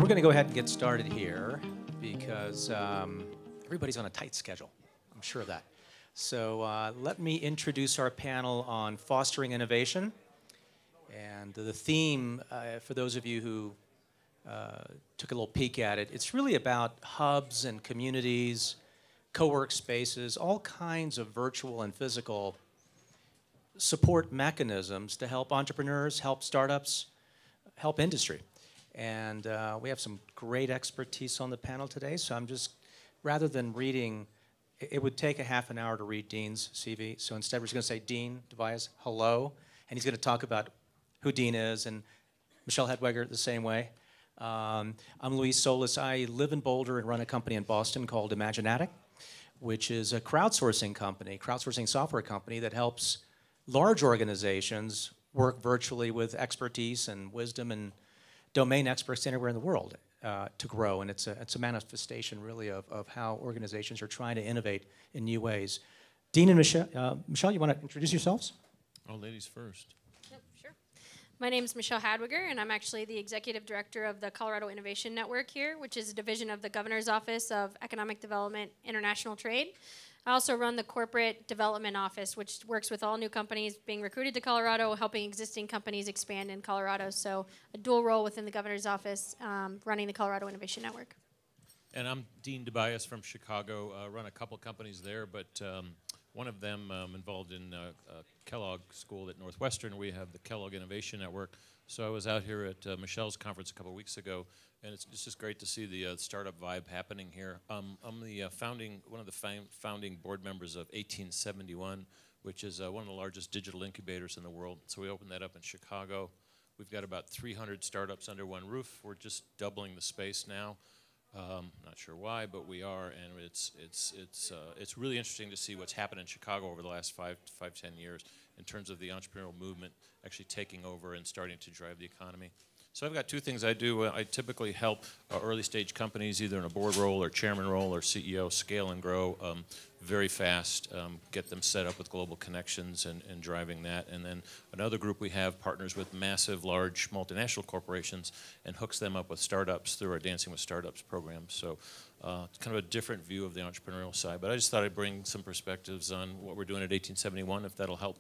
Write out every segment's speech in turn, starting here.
We're going to go ahead and get started here because everybody's on a tight schedule. I'm sure of that. So let me introduce our panel on fostering innovation. And the theme, for those of you who took a little peek at it, it's really about hubs and communities, co-work spaces, all kinds of virtual and physical support mechanisms to help entrepreneurs, help startups, help industry. And we have some great expertise on the panel today, so I'm just, rather than reading, it would take a half an hour to read Dean's CV, so instead we're just going to say, Dean Tobias, hello, and he's going to talk about who Dean is, and Michelle Hedweger the same way. I'm Luis Solis. I live in Boulder and run a company in Boston called Imaginatic, which is a crowdsourcing company, crowdsourcing software company that helps large organizations work virtually with expertise and wisdom and domain experts anywhere in the world to grow. And it's a manifestation, really, of how organizations are trying to innovate in new ways. Dean and Michelle, you want to introduce yourselves? Oh, ladies first. Yep, sure. My name is Michelle Hadwiger, and I'm actually the Executive Director of the Colorado Innovation Network here, which is a division of the Governor's Office of Economic Development, International Trade. I also run the Corporate Development Office, which works with all new companies being recruited to Colorado, helping existing companies expand in Colorado. So a dual role within the Governor's Office, running the Colorado Innovation Network. And I'm Dean Tobias from Chicago. Run a couple companies there, but one of them involved in Kellogg School at Northwestern. We have the Kellogg Innovation Network. So I was out here at Michelle's conference a couple weeks ago, and it's just great to see the startup vibe happening here. I'm the one of the founding board members of 1871, which is one of the largest digital incubators in the world. So we opened that up in Chicago. We've got about 300 startups under one roof. We're just doubling the space now. Not sure why, but we are, and it's really interesting to see what's happened in Chicago over the last 5 to 10 years in terms of the entrepreneurial movement actually taking over and starting to drive the economy. So I've got two things I do. I typically help early stage companies, either in a board role or chairman role or CEO, scale and grow very fast, get them set up with global connections and driving that. And then another group we have partners with massive, large multinational corporations and hooks them up with startups through our Dancing with Startups program. So it's kind of a different view of the entrepreneurial side. But I just thought I'd bring some perspectives on what we're doing at 1871, if that'll help.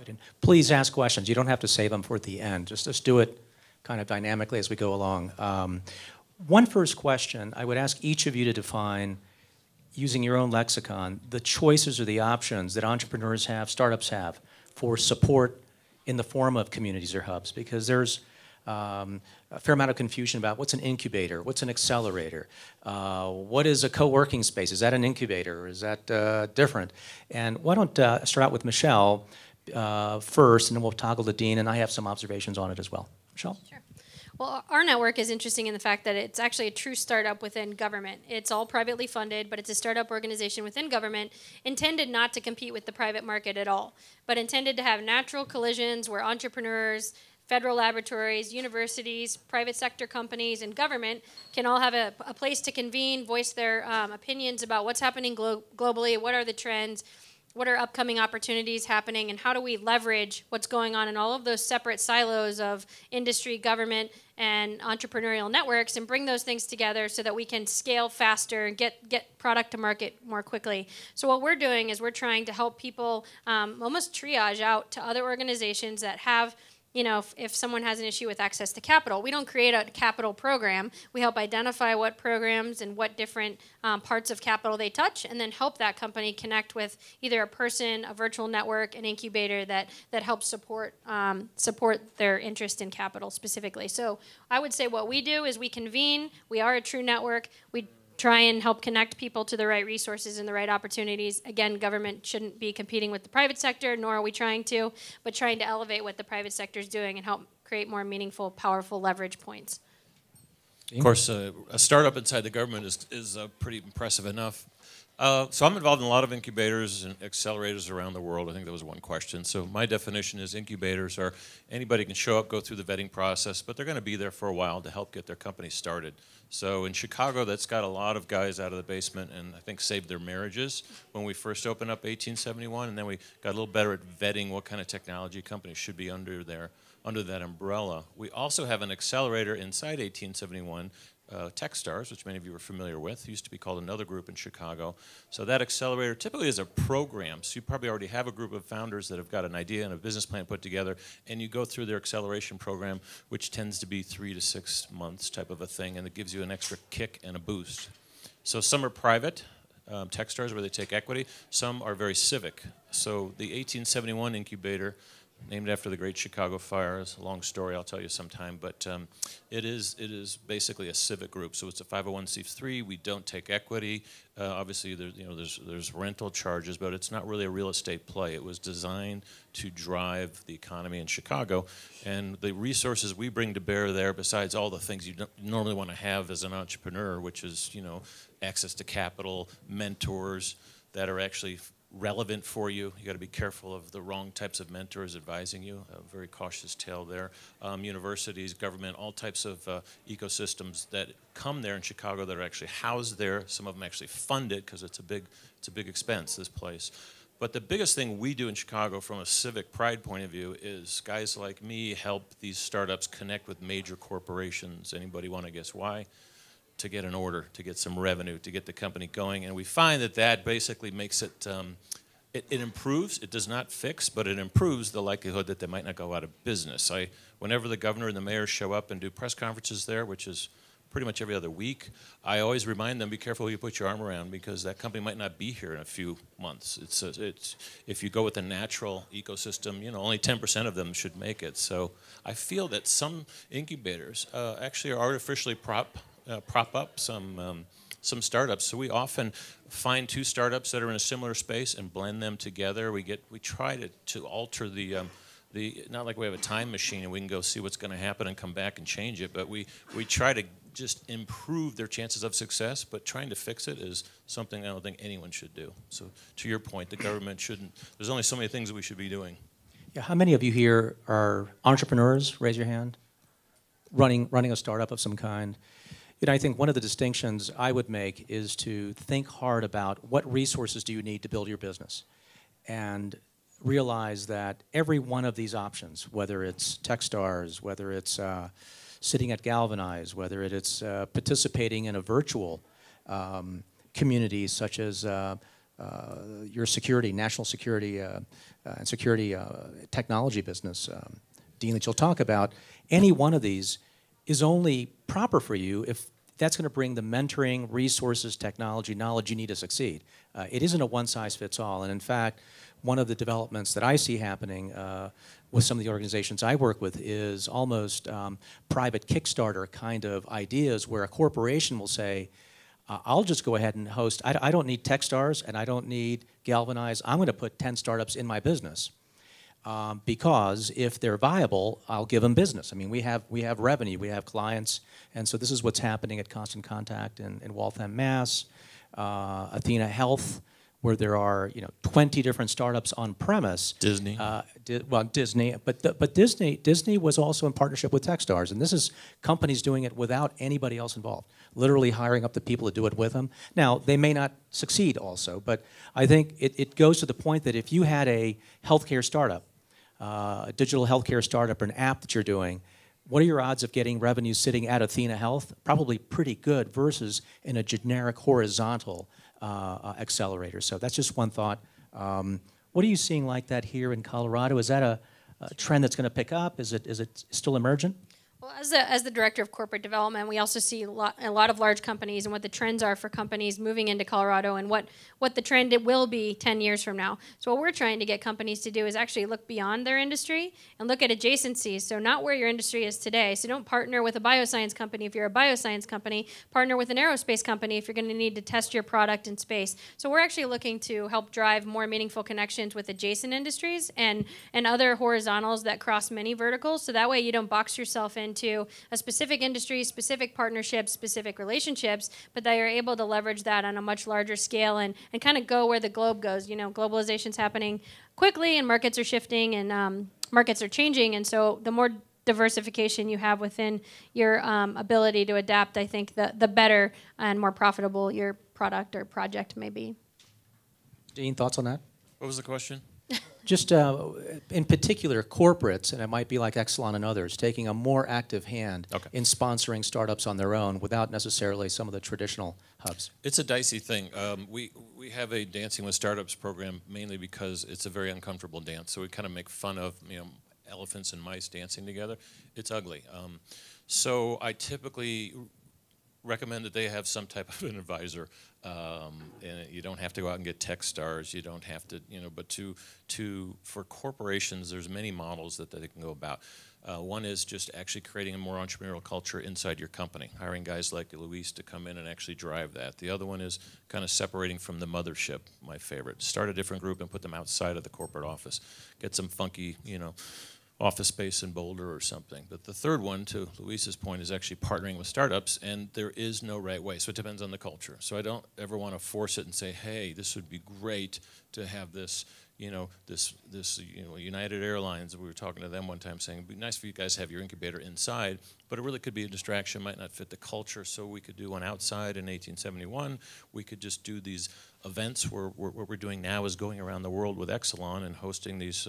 And please ask questions. You don't have to save them for the end. Just do it kind of dynamically as we go along. One first question, I would ask each of you to define, using your own lexicon, the choices or the options that entrepreneurs have, startups have, for support in the form of communities or hubs, because there's a fair amount of confusion about what's an incubator, what's an accelerator, what is a co-working space, is that an incubator, is that different? And why don't start out with Michelle first, and then we'll toggle to Dean, and I have some observations on it as well. Michelle? Sure. Well, our network is interesting in the fact that it's actually a true startup within government. It's all privately funded, but it's a startup organization within government intended not to compete with the private market at all, but intended to have natural collisions where entrepreneurs, federal laboratories, universities, private sector companies, and government can all have a place to convene, voice their opinions about what's happening globally, what are the trends, what are upcoming opportunities happening, and how do we leverage what's going on in all of those separate silos of industry, government, and entrepreneurial networks and bring those things together so that we can scale faster and get product to market more quickly. So what we're doing is we're trying to help people almost triage out to other organizations that have, you know, if someone has an issue with access to capital, we don't create a capital program. We help identify what programs and what different parts of capital they touch, and then help that company connect with either a person, a virtual network, an incubator that helps support their interest in capital specifically. So I would say what we do is we convene. We are a true network. We try and help connect people to the right resources and the right opportunities. Again, government shouldn't be competing with the private sector, nor are we trying to, but trying to elevate what the private sector is doing and help create more meaningful, powerful leverage points. Of course, a startup inside the government is pretty impressive enough. So I'm involved in a lot of incubators and accelerators around the world. I think that was one question. So my definition is incubators are anybody can show up, go through the vetting process, but they're going to be there for a while to help get their company started. So in Chicago, that's got a lot of guys out of the basement and I think saved their marriages when we first opened up 1871, and then we got a little better at vetting what kind of technology companies should be under there. under that umbrella. We also have an accelerator inside 1871, Techstars, which many of you are familiar with. It used to be called another group in Chicago. So that accelerator typically is a program. So you probably already have a group of founders that have got an idea and a business plan put together, and you go through their acceleration program, which tends to be 3 to 6 months type of a thing, and it gives you an extra kick and a boost. So some are private, Techstars, where they take equity. Some are very civic. So the 1871 incubator, named after the Great Chicago Fire. It's a long story, I'll tell you sometime, but it is basically a civic group. So it's a 501c3. We don't take equity. Obviously, there's rental charges, but it's not really a real estate play. It was designed to drive the economy in Chicago, and the resources we bring to bear there, besides all the things you don't normally want to have as an entrepreneur, which is access to capital, mentors that are actually relevant for you. You got to be careful of the wrong types of mentors advising you. A very cautious tale there. Universities, government, all types of ecosystems that come there in Chicago that are actually housed there. Some of them actually fund it because it's a big expense, this place. But the biggest thing we do in Chicago from a civic pride point of view is guys like me help these startups connect with major corporations. Anybody want to guess why? To get an order, to get some revenue, to get the company going. And we find that basically makes it, it improves, it does not fix, but it improves the likelihood that they might not go out of business. Whenever the governor and the mayor show up and do press conferences there, which is pretty much every other week, I always remind them, be careful who you put your arm around, because that company might not be here in a few months. If you go with a natural ecosystem, only 10% of them should make it. So I feel that some incubators actually are artificially prop up some startups. So we often find 2 startups that are in a similar space and blend them together. We try to alter the not like we have a time machine and we can go see what's going to happen and come back and change it, but we try to just improve their chances of success, but trying to fix it is something I don't think anyone should do. So to your point, the government shouldn't, there's only so many things that we should be doing. Yeah, how many of you here are entrepreneurs? Raise your hand. Running a startup of some kind. I think one of the distinctions I would make is to think hard about what resources do you need to build your business, and realize that every one of these options, whether it's Techstars, whether it's sitting at Galvanize, whether it's participating in a virtual community such as your security, national security and security technology business, Dean, that you'll talk about, any one of these is only proper for you if that's going to bring the mentoring, resources, technology, knowledge you need to succeed. It isn't a one-size-fits-all. And in fact, one of the developments that I see happening with some of the organizations I work with is almost private Kickstarter kind of ideas where a corporation will say, I'll just go ahead and host, I don't need Techstars and I don't need Galvanize. I'm going to put 10 startups in my business. Because if they're viable, I'll give them business. I mean, we have revenue, we have clients, and so this is what's happening at Constant Contact in Waltham, Mass, Athena Health, where there are 20 different startups on premise. Disney. Disney, but Disney was also in partnership with Techstars, and this is companies doing it without anybody else involved, literally hiring up the people to do it with them. Now, they may not succeed also, but I think it goes to the point that if you had a healthcare startup, a digital healthcare startup, or an app that you're doing, what are your odds of getting revenue sitting at Athena Health? Probably pretty good versus in a generic horizontal accelerator. So that's just one thought. What are you seeing like that here in Colorado? Is that a trend that's going to pick up? Is it still emergent? Well, as the director of corporate development, we also see a lot of large companies and what the trends are for companies moving into Colorado and what the trend it will be 10 years from now. So what we're trying to get companies to do is actually look beyond their industry and look at adjacencies. So not where your industry is today. So don't partner with a bioscience company if you're a bioscience company. Partner with an aerospace company if you're going to need to test your product in space. So we're actually looking to help drive more meaningful connections with adjacent industries and other horizontals that cross many verticals. So that way you don't box yourself into a specific industry, specific partnerships, specific relationships, but that you're able to leverage that on a much larger scale and kind of go where the globe goes. Globalization's happening quickly and markets are shifting and markets are changing, and so the more diversification you have within your ability to adapt, I think the better and more profitable your product or project may be. Dean, thoughts on that? What was the question? Just in particular, corporates, and it might be like Exelon and others, taking a more active hand in sponsoring startups on their own without necessarily some of the traditional hubs. It's a dicey thing. We have a Dancing with Startups program mainly because it's a very uncomfortable dance. So we kind of make fun of elephants and mice dancing together. It's ugly. So I typically recommend that they have some type of an advisor, and you don't have to go out and get tech stars. You don't have to, but for corporations, there's many models that they can go about. One is just actually creating a more entrepreneurial culture inside your company, hiring guys like Luis to come in and actually drive that. The other one is kind of separating from the mothership, my favorite. Start a different group and put them outside of the corporate office. Get some funky, office space in Boulder or something. But the third one, to Luis's point, is actually partnering with startups, and there is no right way. So it depends on the culture. So I don't ever want to force it and say, hey, this would be great to have this, United Airlines. We were talking to them one time saying, it'd be nice for you guys to have your incubator inside, but it really could be a distraction, might not fit the culture, so we could do one outside in 1871. We could just do these events where what we're doing now is going around the world with Exelon and hosting these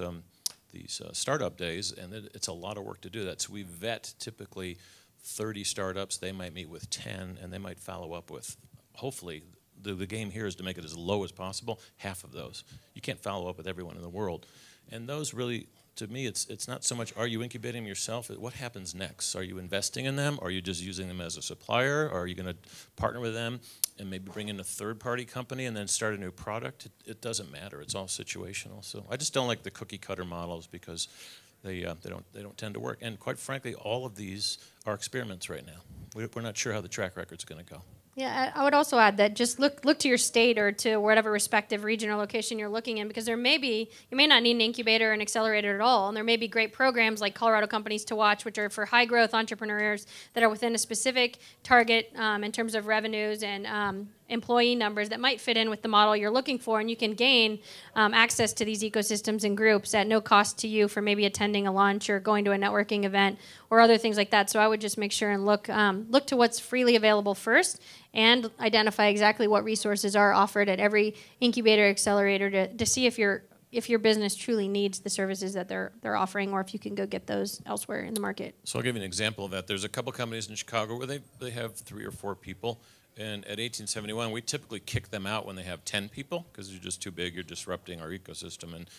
startup days, and it's a lot of work to do that. So we vet typically 30 startups. They might meet with 10, and they might follow up with, hopefully, the game here is to make it as low as possible, half of those. You can't follow up with everyone in the world. And those really, to me, it's not so much, are you incubating them yourself? What happens next? Are you investing in them? Are you just using them as a supplier? Or are you going to partner with them and maybe bring in a third-party company and then start a new product? It doesn't matter. It's all situational. So I just don't like the cookie-cutter models because they don't tend to work. And quite frankly, all of these are experiments right now. We're not sure how the track record's going to go. Yeah, I would also add that just look to your state or to whatever respective region or location you're looking in, because you may not need an incubator or an accelerator at all, and there may be great programs like Colorado Companies to Watch, which are for high growth entrepreneurs that are within a specific target in terms of revenues and employee numbers that might fit in with the model you're looking for, and you can gain access to these ecosystems and groups at no cost to you for maybe attending a lunch or going to a networking event or other things like that. So I would just make sure and look to what's freely available first, and identify exactly what resources are offered at every incubator accelerator to see if your business truly needs the services that they're offering, or if you can go get those elsewhere in the market. So I'll give you an example of that. There's a couple companies in Chicago where they have 3 or 4 people. And at 1871, we typically kick them out when they have 10 people because you're just too big. You're disrupting our ecosystem, and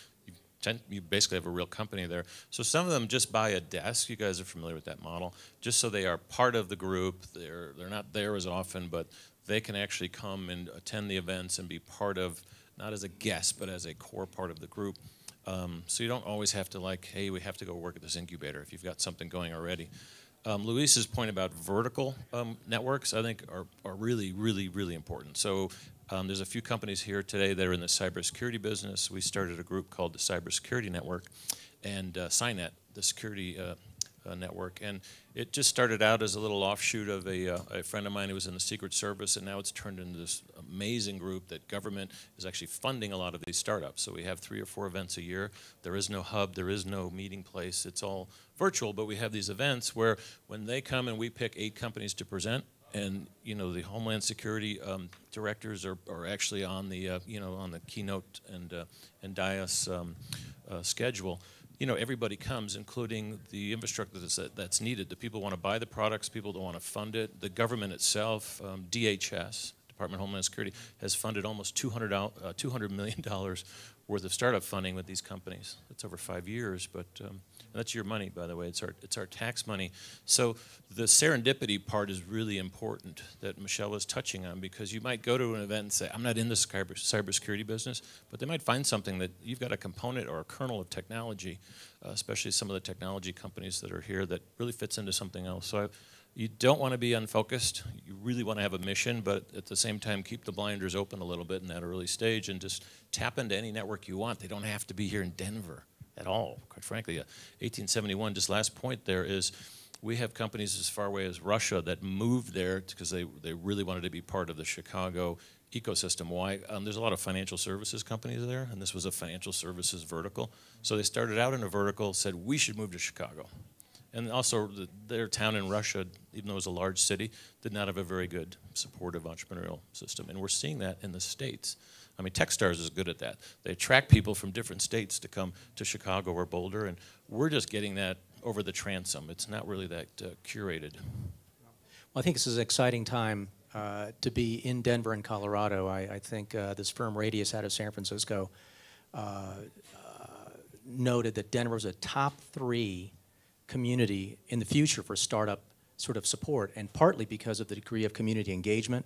you basically have a real company there. So some of them just buy a desk. You guys are familiar with that model, just so they are part of the group. They're not there as often, but they can actually come and attend the events and be part of, not as a guest, but as a core part of the group. So you don't always have to hey, we have to go work at this incubator if you've got something going already. Luis's point about vertical networks, I think, are really, really, really important. So there's a few companies here today that are in the cybersecurity business. We started a group called the Cybersecurity Network, and Cynet, the security network. And it just started out as a little offshoot of a friend of mine who was in the Secret Service, and now it's turned into this amazing group that government is actually funding a lot of these startups. So we have 3 or 4 events a year. There is no hub. There is no meeting place. It's all virtual, but we have these events where when they come and we pick 8 companies to present, and the Homeland Security directors are actually on the on the keynote and dais schedule. Everybody comes, including the infrastructure that's needed. The people want to buy the products, people don't want to fund it. The government itself, DHS, Department of Homeland Security, has funded almost $200 million worth of startup funding with these companies. That's over 5 years, but that's your money, by the way. It's our tax money. So the serendipity part is really important that Michelle was touching on, because you might go to an event and say, I'm not in the cybersecurity business, but they might find something that you've got a component or a kernel of technology, especially some of the technology companies that are here, that really fits into something else. So you don't want to be unfocused. You really want to have a mission, but at the same time, keep the blinders open a little bit in that early stage and just tap into any network you want. They don't have to be here in Denver at all, quite frankly. 1871, just last point there is, we have companies as far away as Russia that moved there because they really wanted to be part of the Chicago ecosystem. Why? There's a lot of financial services companies there, and this was a financial services vertical. So they started out in a vertical, said, we should move to Chicago. And also, their town in Russia, even though it was a large city, did not have a very good supportive entrepreneurial system. And we're seeing that in the States. I mean, Techstars is good at that. They attract people from different states to come to Chicago or Boulder, and we're just getting that over the transom. It's not really that curated. Well, I think this is an exciting time to be in Denver and Colorado. I think this firm Radius out of San Francisco noted that Denver was a top 3 community in the future for startup sort of support, and partly because of the degree of community engagement,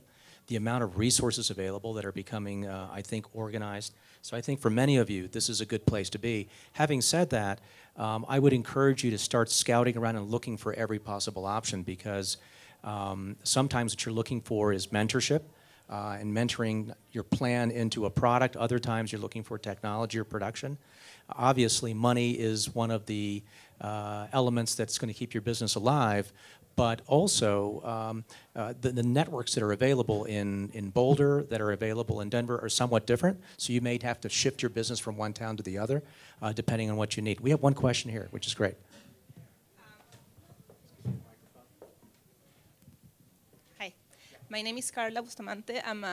the amount of resources available that are becoming, I think, organized. So I think for many of you, this is a good place to be. Having said that, I would encourage you to start scouting around and looking for every possible option, because sometimes what you're looking for is mentorship and mentoring your plan into a product. Other times you're looking for technology or production. Obviously, money is one of the elements that's going to keep your business alive, but also the networks that are available in Boulder, that are available in Denver, are somewhat different. So you may have to shift your business from one town to the other, depending on what you need. We have one question here, which is great. Hi, my name is Carla Bustamante. I'm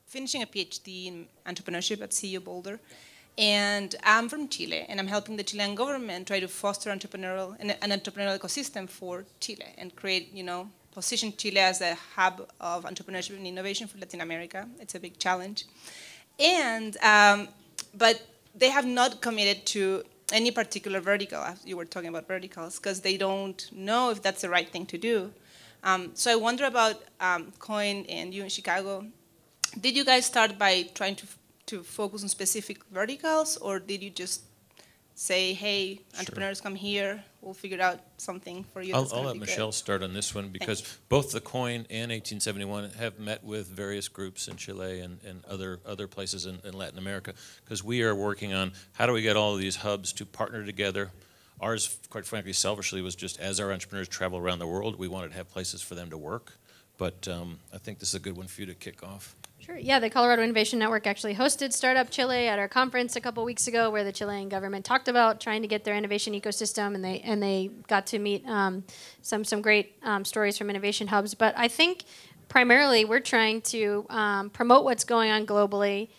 finishing a PhD in entrepreneurship at CU Boulder. And I'm from Chile, and I'm helping the Chilean government try to foster an entrepreneurial ecosystem for Chile and create, position Chile as a hub of entrepreneurship and innovation for Latin America. It's a big challenge. And, but they have not committed to any particular vertical, as you were talking about verticals, because they don't know if that's the right thing to do. So I wonder about Coin and you in Chicago. Did you guys start by trying to focus on specific verticals, or did you just say, hey, entrepreneurs, come here, we'll figure out something for you? I'll let Michelle start on this one, because both the Coin and 1871 have met with various groups in Chile and other places in Latin America, because we are working on how do we get all of these hubs to partner together. Ours, quite frankly, selfishly, was just as our entrepreneurs travel around the world, we wanted to have places for them to work. But I think this is a good one for you to kick off. Sure. Yeah, the Colorado Innovation Network actually hosted Startup Chile at our conference a couple weeks ago, where the Chilean government talked about trying to get their innovation ecosystem, and they got to meet some great stories from innovation hubs. But I think primarily we're trying to promote what's going on globally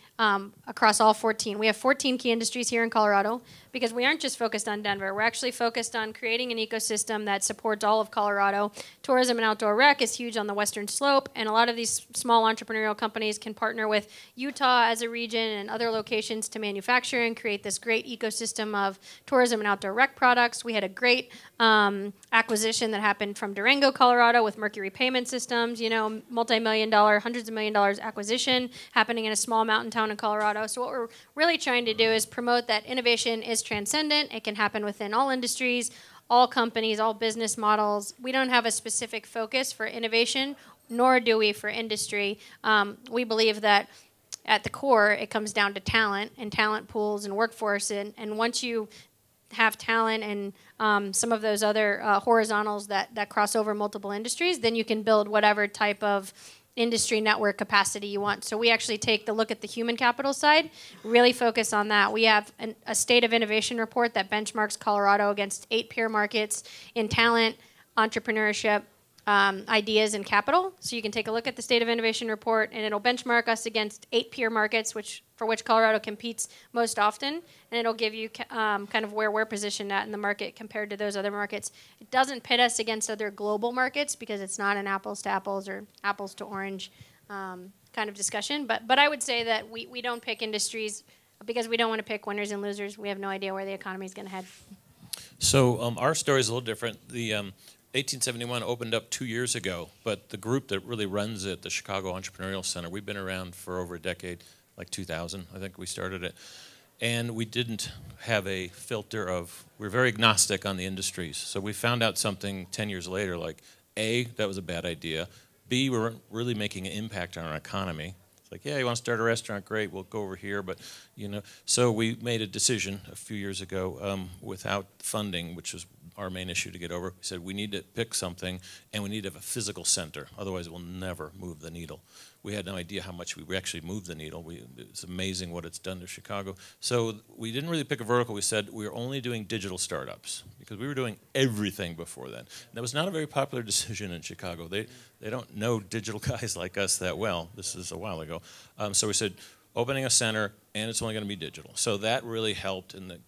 across all 14. We have 14 key industries here in Colorado, because we aren't just focused on Denver. We're actually focused on creating an ecosystem that supports all of Colorado. Tourism and outdoor rec is huge on the western slope, and a lot of these small entrepreneurial companies can partner with Utah as a region and other locations to manufacture and create this great ecosystem of tourism and outdoor rec products. We had a great acquisition that happened from Durango, Colorado with Mercury Payment Systems, multi-million-dollar, hundreds of $1 million acquisition happening in a small mountain town in Colorado. So what we're really trying to do is promote that innovation is transcendent. It can happen within all industries, all companies, all business models. We don't have a specific focus for innovation, nor do we for industry. We believe that at the core, it comes down to talent and talent pools and workforce. And once you have talent and some of those other horizontals that cross over multiple industries, then you can build whatever type of industry network capacity you want. So we actually take the look at the human capital side, really focus on that. We have a state of innovation report that benchmarks Colorado against 8 peer markets in talent, entrepreneurship, ideas, and capital. So you can take a look at the state of innovation report, and it'll benchmark us against 8 peer markets, for which Colorado competes most often, and it'll give you kind of where we're positioned at in the market compared to those other markets. It doesn't pit us against other global markets, because it's not an apples to apples or apples to orange kind of discussion. But I would say that we don't pick industries because we don't want to pick winners and losers. We have no idea where the economy is going to head. So our story is a little different. The 1871 opened up 2 years ago, but the group that really runs it, the Chicago Entrepreneurial Center, we've been around for over a decade, like 2000, I think we started it. And we didn't have a filter of, we're very agnostic on the industries. So we found out something 10 years later, like A, that was a bad idea. B, we weren't really making an impact on our economy. It's like, yeah, you want to start a restaurant, great, we'll go over here. But, so we made a decision a few years ago without funding, which was our main issue to get over. We said we need to pick something, and we need to have a physical center. Otherwise, we'll never move the needle. we had no idea how much we actually moved the needle. It's amazing what it's done to Chicago. So we didn't really pick a vertical. We said we were only doing digital startups because we were doing everything before then. And that was not a very popular decision in Chicago. They don't know digital guys like us that well. This is a while ago. So we said, opening a center, and it's only going to be digital. So that really helped, and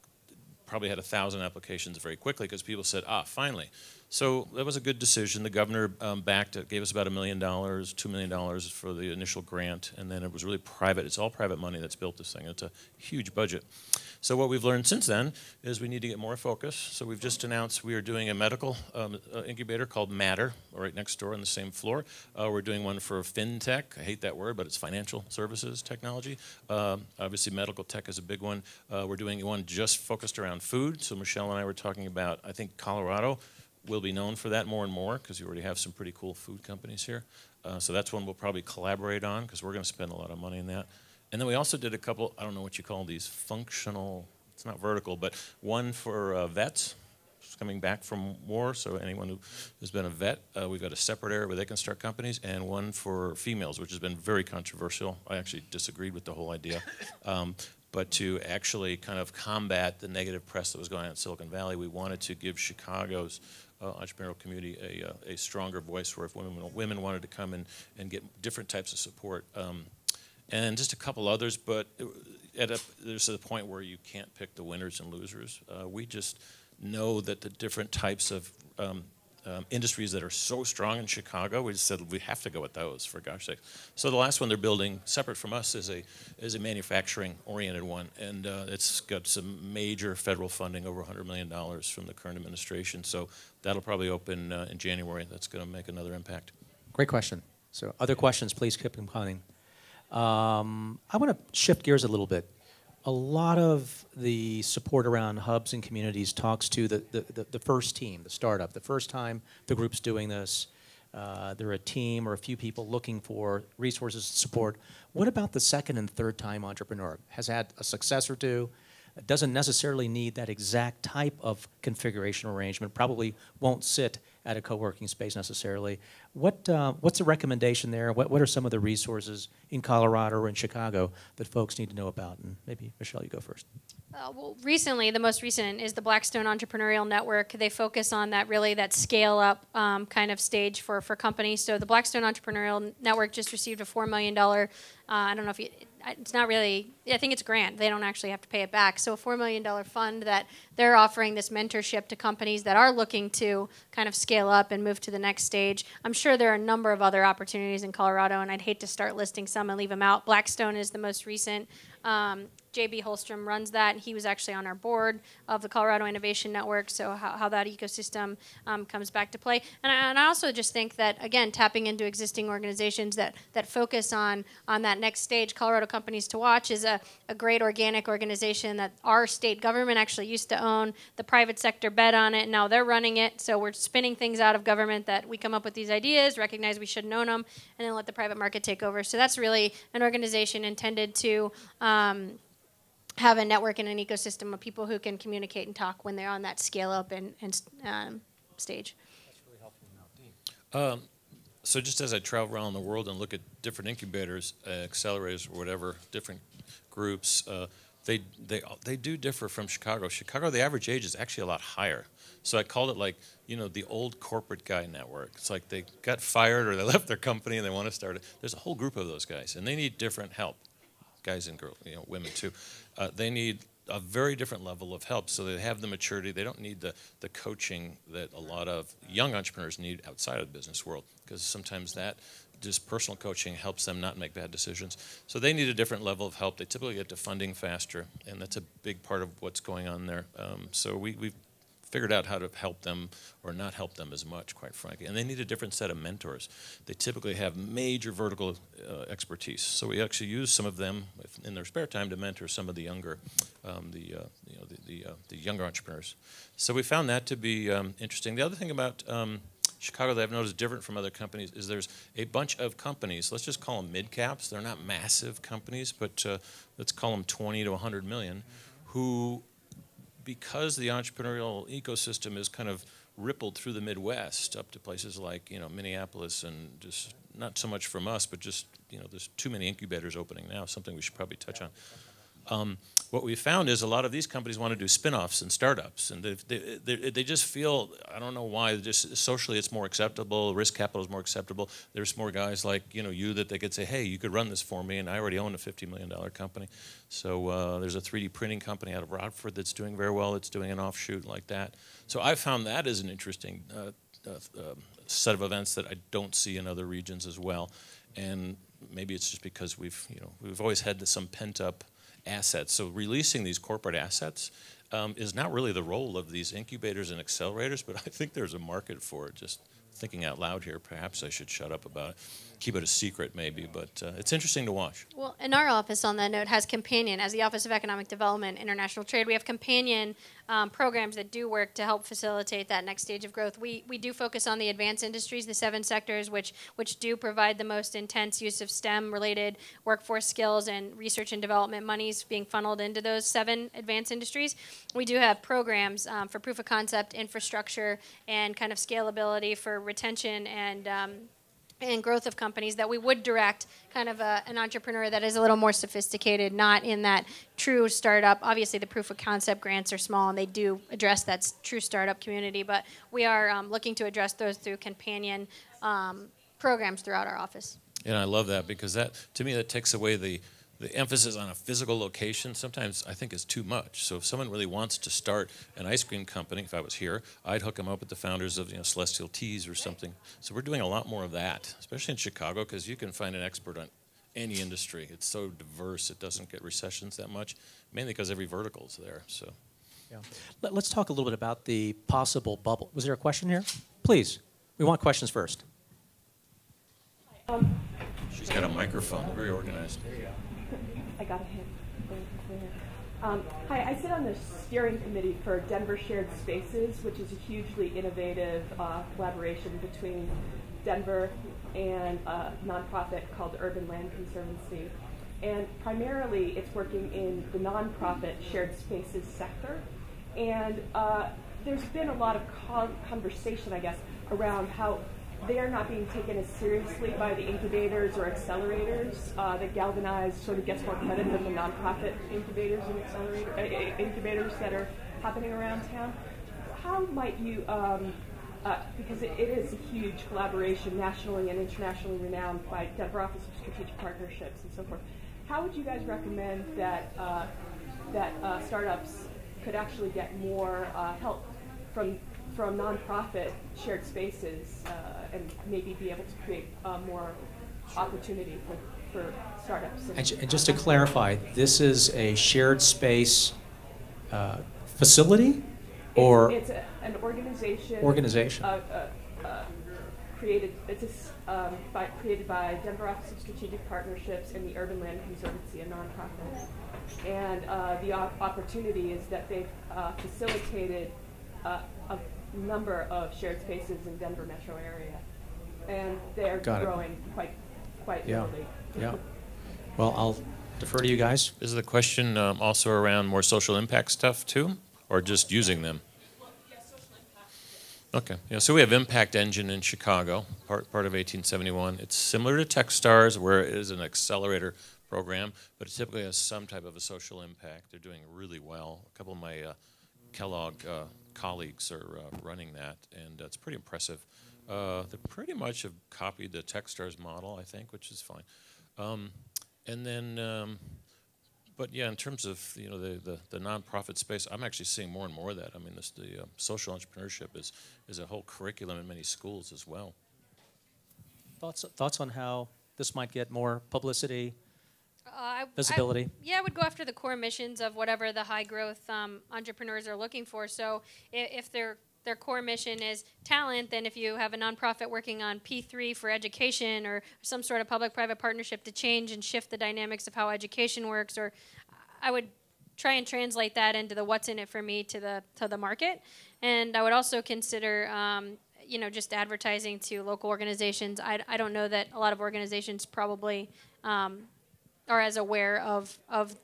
probably had 1,000 applications very quickly because people said, finally. So that was a good decision. The governor backed it, gave us about $1 million, $2 million for the initial grant, and then it was really private. It's all private money that's built this thing. It's a huge budget. So what we've learned since then is we need to get more focus. So we've just announced we are doing a medical incubator called Matter, right next door on the same floor. We're doing one for fintech. I hate that word, but it's financial services technology. Obviously, medical tech is a big one. We're doing one just focused around food. So Michelle and I were talking about, I think Colorado will be known for that more and more because you already have some pretty cool food companies here. So that's one we'll probably collaborate on because we're going to spend a lot of money in that. And then we also did a couple, I don't know what you call these, functional, it's not vertical, but one for vets coming back from war. So anyone who has been a vet, we've got a separate area where they can start companies, and one for females, which has been very controversial. I actually disagreed with the whole idea. But to actually kind of combat the negative press that was going on in Silicon Valley, we wanted to give Chicago's entrepreneurial community a stronger voice where if women wanted to come in and get different types of support. And just a couple others, but there's a point where you can't pick the winners and losers. We just know that the different types of industries that are so strong in Chicago, we just said we have to go with those, for gosh sake. So the last one they're building, separate from us, is a manufacturing-oriented one, and it's got some major federal funding, over $100 million from the current administration. So that'll probably open in January. That's going to make another impact. Great question. So other questions, please keep them coming. I want to shift gears a little bit. A lot of the support around hubs and communities talks to the first team, the startup, the first time the group's doing this. They're a team or a few people looking for resources and support. What about the second and third time entrepreneur? Has had a success or two, doesn't necessarily need that exact type of configuration arrangement, probably won't sit at a co-working space necessarily. What's the recommendation there? What are some of the resources in Colorado or in Chicago that folks need to know about? And maybe, Michelle, you go first. Well, recently, the most recent is the Blackstone Entrepreneurial Network. They focus on that scale up kind of stage for companies. So the Blackstone Entrepreneurial Network just received a $4 million, I don't know if it's not really, I think it's a grant. They don't actually have to pay it back. So a $4 million fund that they're offering this mentorship to companies that are looking to kind of scale up and move to the next stage. I'm sure there are a number of other opportunities in Colorado, and I'd hate to start listing some and leave them out. Blackstone is the most recent. J.B. Holstrom runs that. He was actually on our board of the Colorado Innovation Network, so how that ecosystem comes back to play. And I also just think that, again, tapping into existing organizations that focus on that next stage, Colorado Companies to Watch is a great organic organization that our state government actually used to own. The private sector bet on it, and now they're running it. So we're spinning things out of government that we come up with these ideas, recognize we shouldn't own them, and then let the private market take over. So that's really an organization intended to have a network and an ecosystem of people who can communicate and talk when they're on that scale up and stage. That's really helpful. So just as I travel around the world and look at different incubators, accelerators, or whatever, different groups, they do differ from Chicago. Chicago, the average age is actually a lot higher. So I called it like, the old corporate guy network. It's like they got fired or they left their company and they want to start it. There's a whole group of those guys, and they need different help. Guys and girls, women too. They need a very different level of help, so they have the maturity. They don't need the coaching that a lot of young entrepreneurs need outside of the business world, because sometimes that just personal coaching helps them not make bad decisions. So they need a different level of help. They typically get to funding faster, and that's a big part of what's going on there. So we've figured out how to help them or not help them as much, quite frankly. And they need a different set of mentors. They typically have major vertical expertise. So we actually use some of them in their spare time to mentor some of the younger, the younger entrepreneurs. So we found that to be interesting. The other thing about Chicago that I've noticed different from other companies is there's a bunch of companies, let's just call them mid-caps. They're not massive companies, but let's call them 20 to 100 million, who, because the entrepreneurial ecosystem is kind of rippled through the Midwest up to places like Minneapolis and just not so much from us, but just, there's too many incubators opening now, something we should probably touch on. What we found is a lot of these companies want to do spin-offs and startups, and they just feel, I don't know why, just socially it's more acceptable, risk capital is more acceptable. There's more guys like you that they could say, hey, you could run this for me, and I already own a $50 million company. So there's a 3D printing company out of Rockford that's doing very well. It's doing an offshoot like that. So I found that as an interesting set of events that I don't see in other regions as well. And maybe it's just because we've always had some pent-up assets. So releasing these corporate assets is not really the role of these incubators and accelerators, but I think there's a market for it. Just thinking out loud here, perhaps I should shut up about it. Keep it a secret maybe, but it's interesting to watch. Well, in our office on that note has Companion. As the Office of Economic Development, International Trade, we have Companion programs that do work to help facilitate that next stage of growth. We do focus on the advanced industries, the 7 sectors which do provide the most intense use of STEM-related workforce skills, and research and development monies being funneled into those 7 advanced industries. We do have programs for proof of concept, infrastructure, and kind of scalability for retention and growth of companies that we would direct kind of an entrepreneur that is a little more sophisticated, not in that true startup. Obviously, the proof of concept grants are small, and they do address that true startup community, but we are looking to address those through Companion programs throughout our office. And I love that, because that, to me, that takes away the emphasis on a physical location. Sometimes I think is too much. So if someone really wants to start an ice cream company, if I was here, I'd hook them up with the founders of Celestial Teas or something. So we're doing a lot more of that, especially in Chicago, because you can find an expert on any industry. It's so diverse. It doesn't get recessions that much, mainly because every vertical is there. So, yeah. Let's talk a little bit about the possible bubble. Was there a question here? Please. We want questions first. She's got a microphone. Very organized. There you go. I got a hint. Hi, I sit on the steering committee for Denver Shared Spaces, which is a hugely innovative collaboration between Denver and a nonprofit called Urban Land Conservancy. And primarily, it's working in the nonprofit shared spaces sector. And there's been a lot of conversation, I guess, around how they are not being taken as seriously by the incubators or accelerators that Galvanize sort of gets more credit than the nonprofit incubators and incubators that are happening around town. How might you, because it is a huge collaboration, nationally and internationally renowned by Denver Office of Strategic Partnerships and so forth, how would you guys recommend that startups could actually get more help from nonprofit shared spaces and maybe be able to create more opportunity for startups? And just to clarify, this is a shared space facility, or it's an organization. Created. It's created by Denver Office of Strategic Partnerships and the Urban Land Conservancy, a nonprofit. And the opportunity is that they've facilitated a number of shared spaces in Denver metro area, and they're growing quite rapidly. Yeah. Well, I'll defer to you guys. Is the question also around more social impact stuff too, or just using them? Well, yeah, social impact. Okay. Yeah. So we have Impact Engine in Chicago, part of 1871. It's similar to TechStars, where it is an accelerator program, but it typically has some type of a social impact. They're doing really well. A couple of my Kellogg colleagues are running that, and it's pretty impressive. They pretty much have copied the TechStars model, I think, which is fine. And then, but yeah, in terms of the nonprofit space, I'm actually seeing more and more of that. I mean, the social entrepreneurship is a whole curriculum in many schools as well. Thoughts on how this might get more publicity? Visibility? I would go after the core missions of whatever the high growth entrepreneurs are looking for. So if their core mission is talent, then if you have a nonprofit working on P3 for education or some sort of public-private partnership to change and shift the dynamics of how education works, or I would try and translate that into the what's in it for me to the market. And I would also consider just advertising to local organizations. I don't know that a lot of organizations probably are as aware of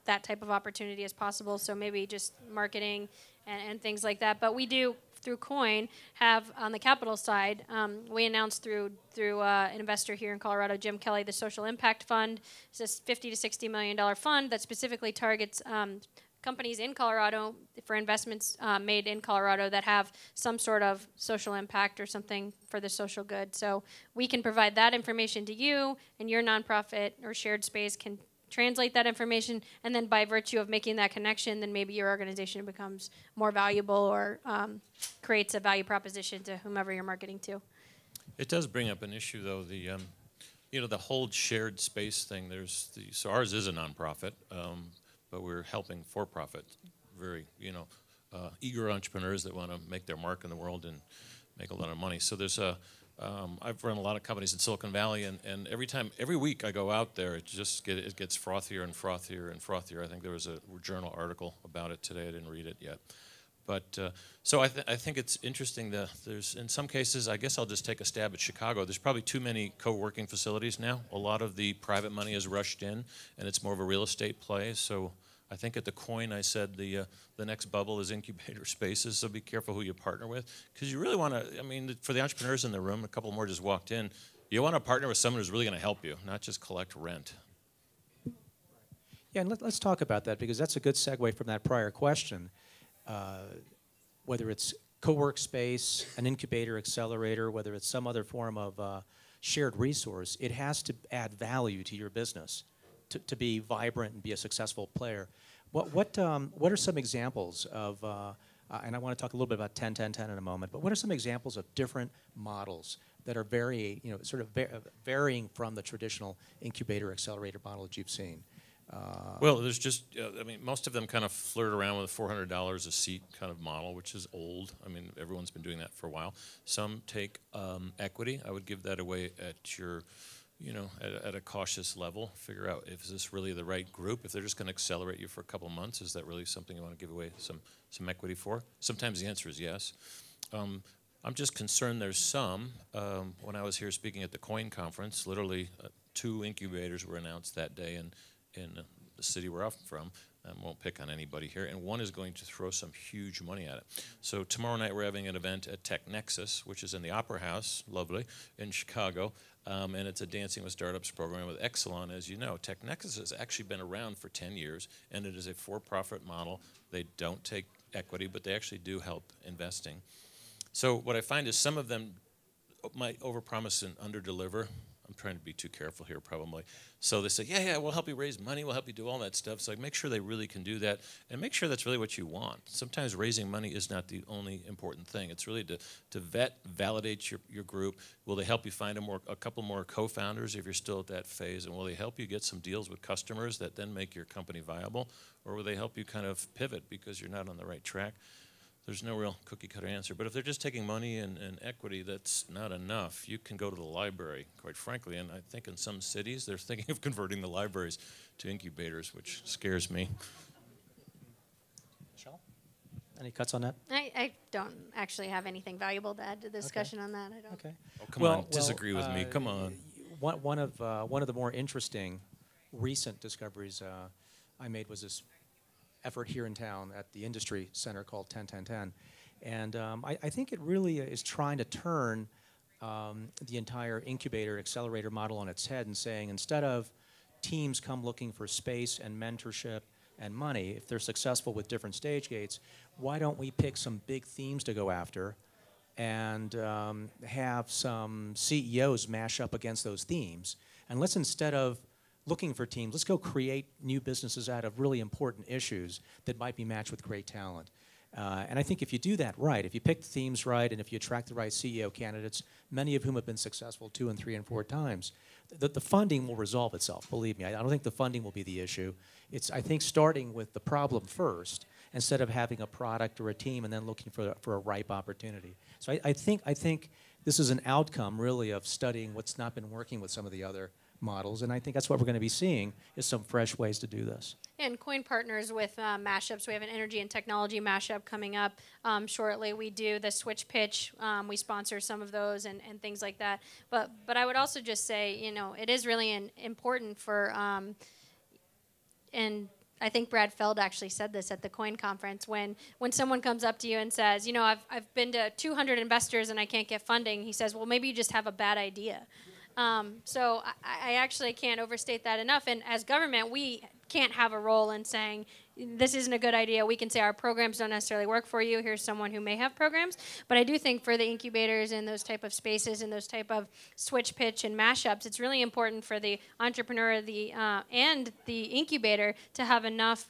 that type of opportunity as possible, so maybe just marketing and things like that. But we do through Coin, have on the capital side, we announced through an investor here in Colorado, Jim Kelly, the Social Impact Fund. It's a $50 to $60 million fund that specifically targets companies in Colorado for investments made in Colorado that have some sort of social impact or something for the social good. So we can provide that information to you, and your nonprofit or shared space can translate that information, and then by virtue of making that connection, then maybe your organization becomes more valuable or creates a value proposition to whomever you're marketing to. It does bring up an issue, though. The whole shared space thing. So ours is a nonprofit, but we're helping for-profit, very eager entrepreneurs that want to make their mark in the world and make a lot of money. So there's I've run a lot of companies in Silicon Valley, and every week I go out there, it gets frothier and frothier and frothier. I think there was a journal article about it today. I didn't read it yet. But so I think it's interesting that there's, in some cases, I guess I'll just take a stab at Chicago. There's probably too many co-working facilities now. A lot of the private money is rushed in, and it's more of a real estate play. So I think at the Coin, I said the next bubble is incubator spaces, so be careful who you partner with. Because you really want to, I mean, for the entrepreneurs in the room, a couple more just walked in, you want to partner with someone who's really going to help you, not just collect rent. Yeah, and let's talk about that, because that's a good segue from that prior question. Whether it's co-work space, an incubator, accelerator, whether it's some other form of shared resource, it has to add value to your business to be vibrant and be a successful player. What are some examples of, and I want to talk a little bit about 10-10-10 in a moment, but what are some examples of different models that are varying from the traditional incubator accelerator model that you've seen? Well, there's just, I mean, most of them kind of flirt around with a $400 a seat kind of model, which is old. I mean, everyone's been doing that for a while. Some take equity. I would give that away at your, at a cautious level. Figure out, is this really the right group? If they're just going to accelerate you for a couple of months, is that really something you want to give away some equity for? Sometimes the answer is yes. I'm just concerned there's some. When I was here speaking at the Coin conference, literally 2 incubators were announced that day, and in the city where I'm from, I won't pick on anybody here, and one is going to throw some huge money at it. So tomorrow night we're having an event at Tech Nexus, which is in the Opera House, lovely, in Chicago, and it's a Dancing with Startups program with Exelon. As you know, Tech Nexus has actually been around for 10 years, and it is a for-profit model. They don't take equity, but they actually do help investing. So what I find is some of them might overpromise and underdeliver. I'm trying to be too careful here, probably. So they say, yeah, we'll help you raise money, we'll help you do all that stuff. So make sure they really can do that, and make sure that's really what you want. Sometimes raising money is not the only important thing. It's really to validate your group. Will they help you find a couple more co-founders if you're still at that phase? And will they help you get some deals with customers that then make your company viable? Or will they help you kind of pivot because you're not on the right track? There's no real cookie-cutter answer. But if they're just taking money and equity, that's not enough. You can go to the library, quite frankly. And I think in some cities, they're thinking of converting the libraries to incubators, which scares me. Michelle? Any cuts on that? I don't actually have anything valuable to add to the discussion on that. I don't. Okay. Oh, come on, disagree with me. Come on. One of the more interesting recent discoveries I made was this effort here in town at the industry center called 10-10-10. And I think it really is trying to turn the entire incubator accelerator model on its head and saying, instead of teams come looking for space and mentorship and money, if they're successful with different stage gates, why don't we pick some big themes to go after and have some CEOs mash up against those themes? And let's, instead of looking for teams, let's go create new businesses out of really important issues that might be matched with great talent. And I think if you do that right, if you pick the themes right, and if you attract the right CEO candidates, many of whom have been successful 2 and 3 and 4 times, the funding will resolve itself, believe me. I don't think the funding will be the issue. It's, I think, starting with the problem first, instead of having a product or a team and then looking for a ripe opportunity. So I think this is an outcome, really, of studying what's not been working with some of the other models, and I think that's what we're going to be seeing, is some fresh ways to do this. And Coin partners with Mashups. We have an energy and technology mashup coming up shortly. We do the switch pitch. We sponsor some of those and things like that. But I would also just say, it is really important for and I think Brad Feld actually said this at the Coin conference when someone comes up to you and says, you know, I've been to 200 investors and I can't get funding. He says, well, maybe you just have a bad idea. So I actually can't overstate that enough. And as government, we can't have a role in saying, this isn't a good idea. We can say our programs don't necessarily work for you. Here's someone who may have programs. But I do think for the incubators and those type of spaces and those type of switch pitch and mashups, it's really important for the entrepreneur and the incubator to have enough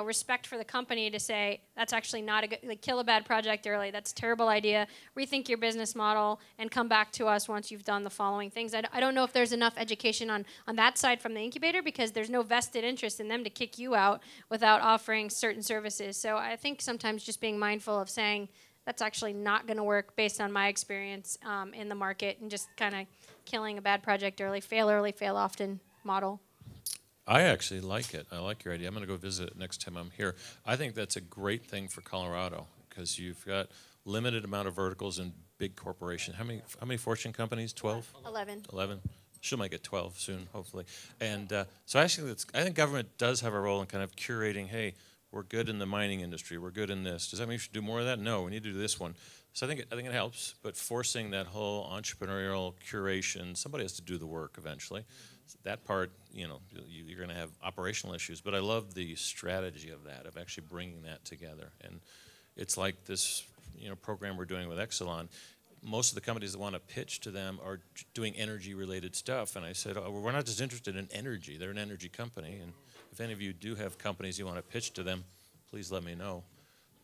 respect for the company to say, that's actually not a good, like, kill a bad project early. That's a terrible idea. Rethink your business model and come back to us once you've done the following things. I don't know if there's enough education on that side from the incubator because there's no vested interest in them to kick you out without offering certain services. So I think sometimes just being mindful of saying, that's actually not going to work based on my experience in the market, and just kind of killing a bad project early, fail often model. I actually like it. I like your idea. I'm going to go visit it next time I'm here. I think that's a great thing for Colorado because you've got limited amount of verticals and big corporations. How many Fortune companies? 12? 11. 11. She'll make it 12 soon, hopefully. And so actually, I think government does have a role in kind of curating, hey, we're good in the mining industry. We're good in this. Does that mean we should do more of that? No, we need to do this one. So I think it helps, but forcing that whole entrepreneurial curation, somebody has to do the work eventually. That part, you're going to have operational issues, but I love the strategy of that, of actually bringing that together. And it's like this, program we're doing with Exelon. Most of the companies that want to pitch to them are doing energy-related stuff, and I said, oh, well, we're not just interested in energy. They're an energy company, and if any of you do have companies you want to pitch to them, please let me know.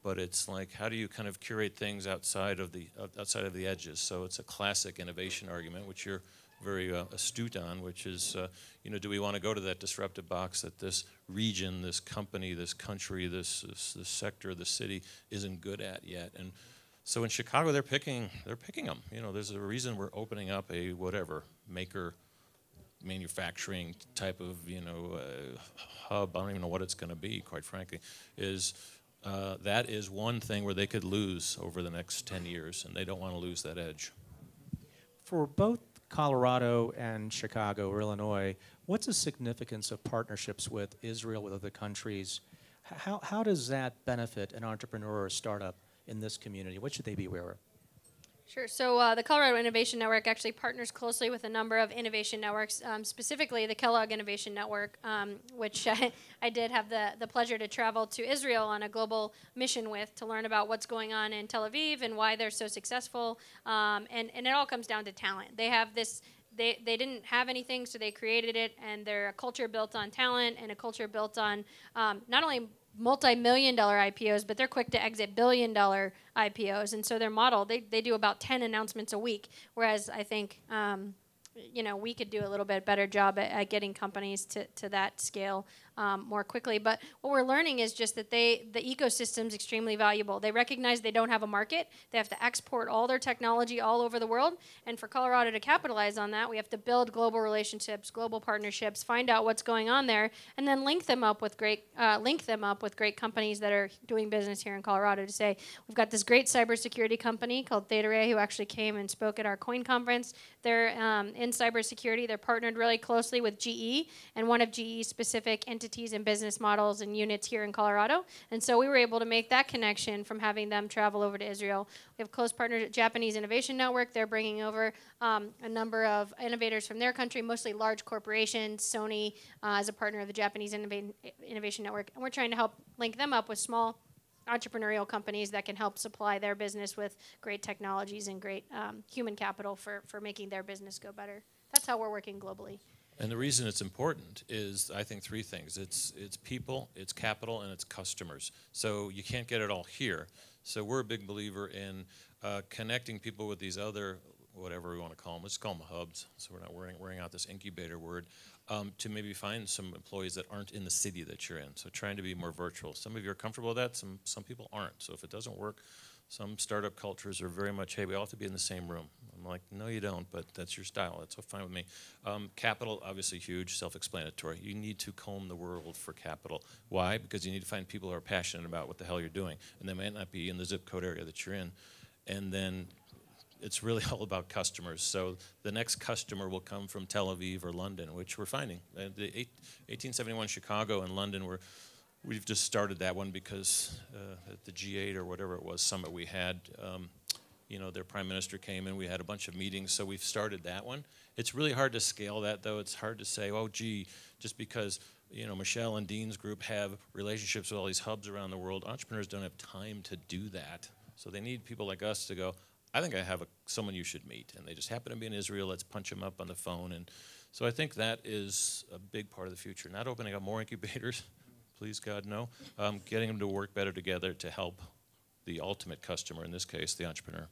But it's like, how do you kind of curate things outside of the edges? So it's a classic innovation argument, which you're very astute on, which is, do we want to go to that disruptive box that this region, this company, this country, this sector, this city isn't good at yet? And so in Chicago, they're picking them. There's a reason we're opening up a whatever maker manufacturing type of hub. I don't even know what it's going to be, quite frankly. That is one thing where they could lose over the next 10 years, and they don't want to lose that edge. For both Colorado and Chicago or Illinois, what's the significance of partnerships with Israel, with other countries? How does that benefit an entrepreneur or startup in this community? What should they be aware of? Sure. So the Colorado Innovation Network actually partners closely with a number of innovation networks, specifically the Kellogg Innovation Network, which I did have the pleasure to travel to Israel on a global mission with to learn about what's going on in Tel Aviv and why they're so successful. And it all comes down to talent. They have this. They didn't have anything, so they created it, and they're a culture built on talent and a culture built on not only multi-million-dollar IPOs, but they're quick to exit billion-dollar IPOs. And so their model, they do about 10 announcements a week, whereas I think we could do a little bit better job at getting companies to that scale more quickly. But what we're learning is just that the ecosystem's extremely valuable. They recognize they don't have a market. They have to export all their technology all over the world. And for Colorado to capitalize on that, we have to build global relationships, global partnerships, find out what's going on there, and then link them up with great companies that are doing business here in Colorado to say, we've got this great cybersecurity company called Theta Ray who actually came and spoke at our Coin conference. They're in cybersecurity. They're partnered really closely with GE and one of GE's specific entities and business models and units here in Colorado. And so we were able to make that connection from having them travel over to Israel. We have close partners at Japanese Innovation Network. They're bringing over a number of innovators from their country, mostly large corporations. Sony as a partner of the Japanese Innovation Network. And we're trying to help link them up with small entrepreneurial companies that can help supply their business with great technologies and great human capital for making their business go better. That's how we're working globally. And the reason it's important is, I think, three things. It's people, it's capital, and it's customers. So you can't get it all here. So we're a big believer in connecting people with these other, whatever we want to call them, let's call them hubs, so we're not wearing out this incubator word, to maybe find some employees that aren't in the city that you're in. So trying to be more virtual. Some of you are comfortable with that, some people aren't. So if it doesn't work, some startup cultures are very much, hey, we all have to be in the same room. I'm like, no, you don't, but that's your style. That's fine with me. Capital, obviously huge, self-explanatory. You need to comb the world for capital. Why? Because you need to find people who are passionate about what the hell you're doing, and they might not be in the zip code area that you're in. And then it's really all about customers. So the next customer will come from Tel Aviv or London, which we're finding. The 1871 Chicago and London, we've just started that one because at the G8 or whatever it was summit we had, you know, their prime minister came and we had a bunch of meetings, so we've started that one. It's really hard to scale that, though. It's hard to say, oh, gee, just because, you know, Michelle and Dean's group have relationships with all these hubs around the world, entrepreneurs don't have time to do that. So they need people like us to go, I think I have someone you should meet. And they just happen to be in Israel. Let's punch them up on the phone. And so I think that is a big part of the future. Not opening up more incubators, please God, no. Getting them to work better together to help the ultimate customer, in this case, the entrepreneur.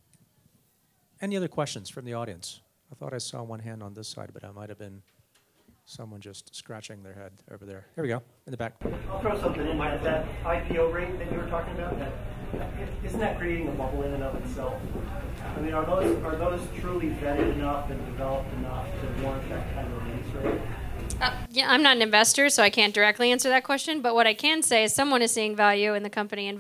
Any other questions from the audience? I thought I saw one hand on this side, but I might have been someone just scratching their head over there. Here we go, in the back. I'll throw something in there. That IPO rate that you were talking about, isn't that creating a bubble in and of itself? I mean, are those truly vetted enough and developed enough to warrant that kind of release rate? Yeah, I'm not an investor, so I can't directly answer that question. But what I can say is someone is seeing value in the company and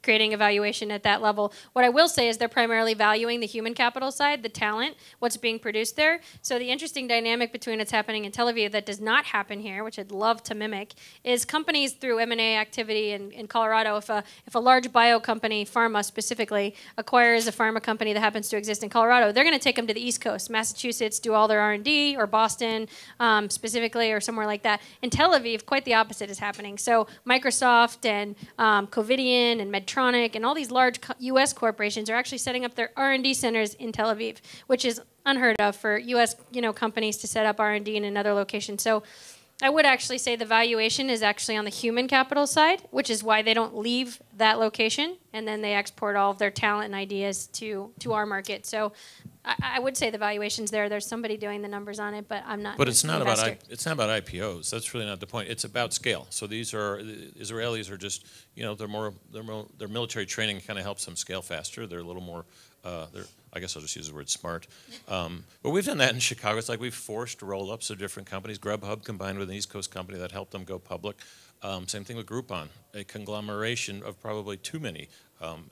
creating a valuation at that level. What I will say is they're primarily valuing the human capital side, the talent, what's being produced there. So the interesting dynamic between what's happening in Tel Aviv that does not happen here, which I'd love to mimic, is companies through M&A activity in Colorado. If a large bio company, pharma specifically, acquires a pharma company that happens to exist in Colorado, they're going to take them to the East Coast, Massachusetts, do all their R&D, or Boston specifically, or somewhere like that. In Tel Aviv, quite the opposite is happening. So Microsoft and Covidien and Medtronic and all these large U.S. corporations are actually setting up their R&D centers in Tel Aviv, which is unheard of for U.S. companies to set up R&D in another location. So I would actually say the valuation is actually on the human capital side, which is why they don't leave that location, and then they export all of their talent and ideas to our market. So I would say the valuation's there. There's somebody doing the numbers on it, but I'm not. But it's not about IPOs. That's really not the point. It's about scale. So the Israelis are just, their military training kind of helps them scale faster. They're a little more. I guess I'll just use the word smart. But we've done that in Chicago. It's like we've forced roll-ups of different companies. Grubhub combined with an East Coast company that helped them go public. Same thing with Groupon, a conglomeration of probably too many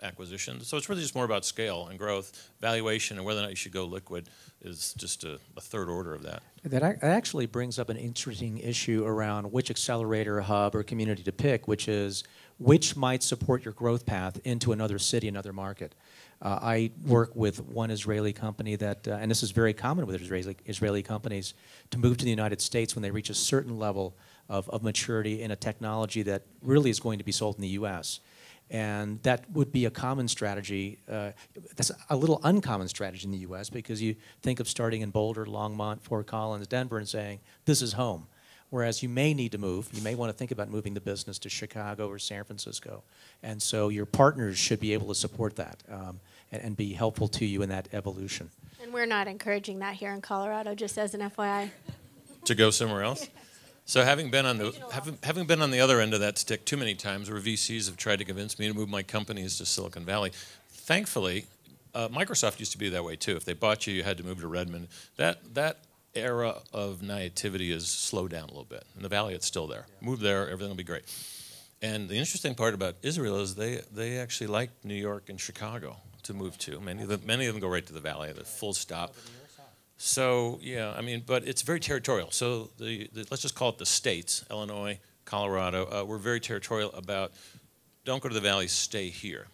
acquisitions. So it's really just more about scale and growth. Valuation and whether or not you should go liquid is just a third order of that. That actually brings up an interesting issue around which accelerator, hub, or community to pick, which is which might support your growth path into another city, another market. I work with one Israeli company that, and this is very common with Israeli companies, to move to the United States when they reach a certain level of maturity in a technology that really is going to be sold in the U.S. And that would be a common strategy. That's a little uncommon strategy in the U.S. because you think of starting in Boulder, Longmont, Fort Collins, Denver, and saying, this is home. Whereas you may need to move. You may want to think about moving the business to Chicago or San Francisco. And so your partners should be able to support that and be helpful to you in that evolution. And we're not encouraging that here in Colorado, just as an FYI. To go somewhere else? So having been on the other end of that stick too many times, where VCs have tried to convince me to move my companies to Silicon Valley, thankfully, Microsoft used to be that way too. If they bought you, you had to move to Redmond. That era of naivety is slowed down a little bit. In the Valley, it's still there. Move there, everything will be great. And the interesting part about Israel is they actually like New York and Chicago to move to. Many of them go right to the Valley, the full stop. So, yeah, I mean, but it's very territorial. So let's just call it the states, Illinois, Colorado. We're very territorial about don't go to the Valley, stay here.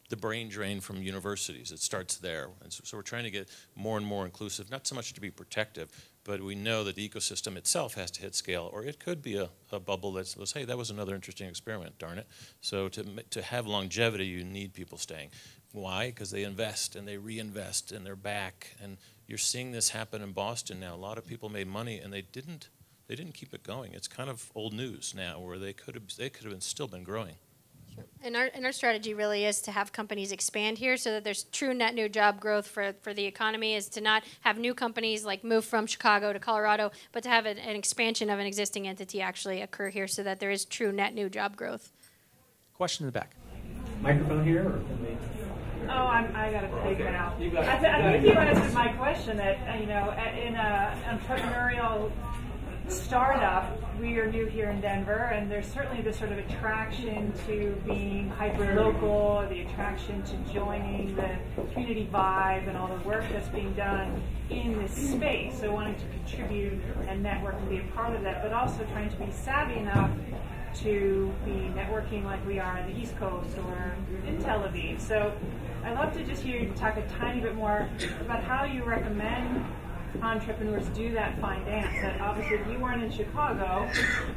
The brain drain from universities, it starts there. And so we're trying to get more and more inclusive, not so much to be protective, but we know that the ecosystem itself has to hit scale, or it could be a bubble that says, hey, that was another interesting experiment, darn it. So to have longevity, you need people staying. Why? Because they invest and they reinvest and they're back. And you're seeing this happen in Boston now. A lot of people made money and they didn't keep it going. It's kind of old news now, where they could have still been growing. Sure. And our strategy really is to have companies expand here so that there's true net new job growth for the economy, is to not have new companies like move from Chicago to Colorado, but to have an expansion of an existing entity actually occur here so that there is true net new job growth. Question in the back. Microphone here, or can we? Oh, I got to take it out. I think you answered my question that, in an entrepreneurial startup, we are new here in Denver, and there's certainly this sort of attraction to being hyper-local, the attraction to joining the community vibe and all the work that's being done in this space. So wanting to contribute and network and be a part of that, but also trying to be savvy enough to be networking like we are on the East Coast or in Tel Aviv. So I'd love to just hear you talk a tiny bit more about how you recommend entrepreneurs do that fine dance. That obviously if you weren't in Chicago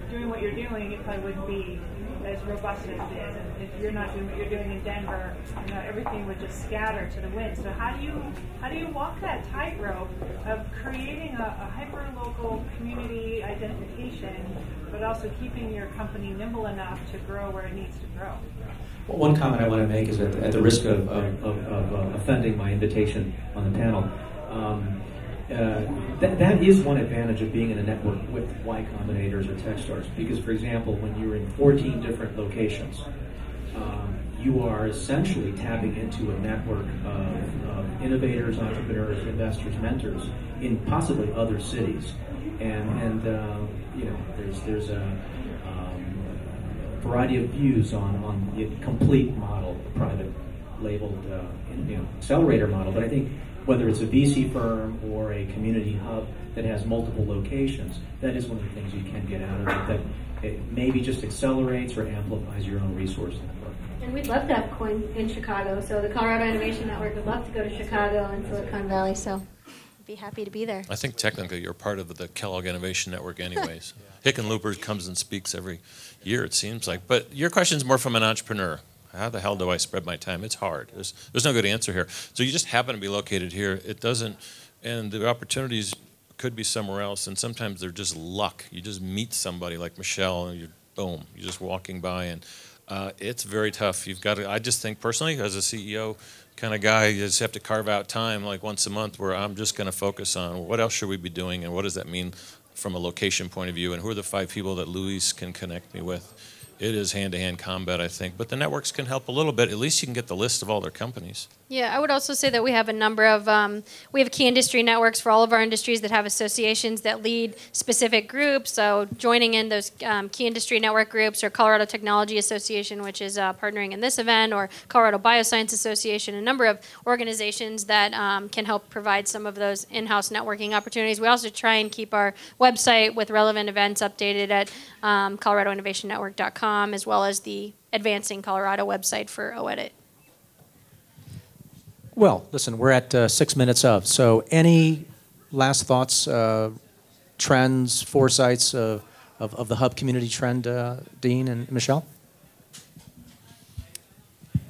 doing what you're doing, it probably wouldn't be as robust as it is. And if you're not doing what you're doing in Denver, you know, everything would just scatter to the wind. So how do you walk that tightrope of creating a hyper-local community identification, but also keeping your company nimble enough to grow where it needs to grow? Well, one comment I want to make is at the risk of offending my invitation on the panel, that is one advantage of being in a network with Y Combinators or Techstars. Because, for example, when you're in 14 different locations, you are essentially tapping into a network of innovators, entrepreneurs, investors, mentors in possibly other cities. And you know, there's a variety of views on the complete model, the private labeled accelerator model. But I think whether it's a VC firm or a community hub that has multiple locations, that is one of the things you can get out of it, that it maybe just accelerates or amplifies your own resource network. And we'd love to have coin in Chicago. So the Colorado Innovation Network would love to go to Chicago and Silicon Valley. So I'd be happy to be there. I think technically you're part of the Kellogg Innovation Network anyways. Hickenlooper comes and speaks every year, it seems like. But your question is more from an entrepreneur. How the hell do I spread my time? It's hard. There's no good answer here. So you just happen to be located here. It doesn't, and the opportunities could be somewhere else, and sometimes they're just luck. You just meet somebody like Michelle, and boom, you're just walking by, and it's very tough. You've got to, I just think personally, as a CEO kind of guy, you just have to carve out time like once a month where I'm just going to focus on what else should we be doing, and what does that mean from a location point of view, and who are the 5 people that Luis can connect me with. It is hand-to-hand combat, I think. But the networks can help a little bit. At least you can get the list of all their companies. Yeah, I would also say that we have a number of, we have key industry networks for all of our industries that have associations that lead specific groups. So joining in those key industry network groups, or Colorado Technology Association, which is partnering in this event, or Colorado Bioscience Association, a number of organizations that can help provide some of those in-house networking opportunities. We also try and keep our website with relevant events updated at coloradoinnovationnetwork.com, as well as the Advancing Colorado website for OEdit. Well, listen, we're at 6 minutes of. So any last thoughts, trends, foresights of the hub community trend, Dean and Michelle?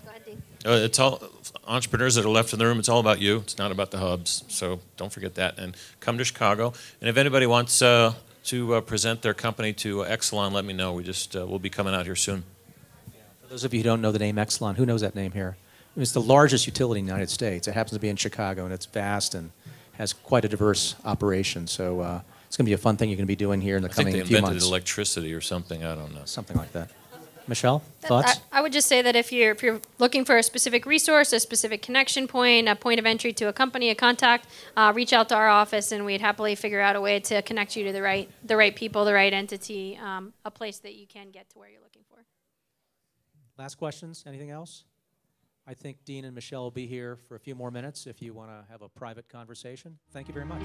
Go ahead, Dean. It's all entrepreneurs that are left in the room. It's all about you. It's not about the hubs. So don't forget that. And come to Chicago. And if anybody wants to present their company to Exelon, let me know. We'll be coming out here soon. For those of you who don't know the name Exelon, who knows that name here? It's the largest utility in the United States. It happens to be in Chicago, and it's vast and has quite a diverse operation. So it's going to be a fun thing you're going to be doing here in the coming few months. I think they invented electricity or something. I don't know. Something like that. Michelle, thoughts? I would just say that if you're looking for a specific resource, a specific connection point, a point of entry to a company, a contact, reach out to our office, and we'd happily figure out a way to connect you to the right people, the right entity, a place that you can get to where you're looking for. Last questions? Anything else? I think Dean and Michelle will be here for a few more minutes if you want to have a private conversation. Thank you very much.